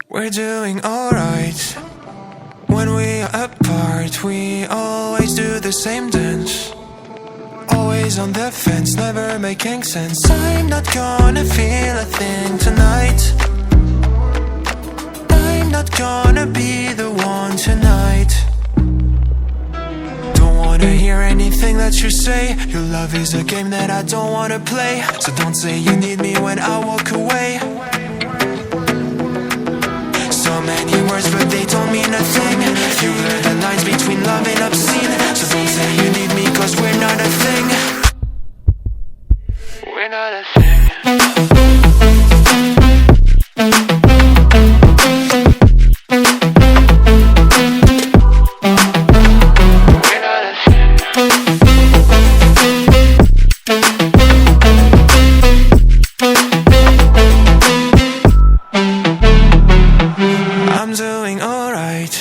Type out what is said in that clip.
We're doing alright. When we are apart, we always do the same dance. Always on the fence, never making sense. I'm not gonna feel a thing tonight. I'm not gonna be the one tonight. Don't wanna hear anything that you say. Your love is a game that I don't wanna play. So don't say you need me when I walk away. So many words but they don't mean a thing. You blur the lines between love and obscene. So don't say you need me cause we're not a thing. We're not a thing. I'm doing alright.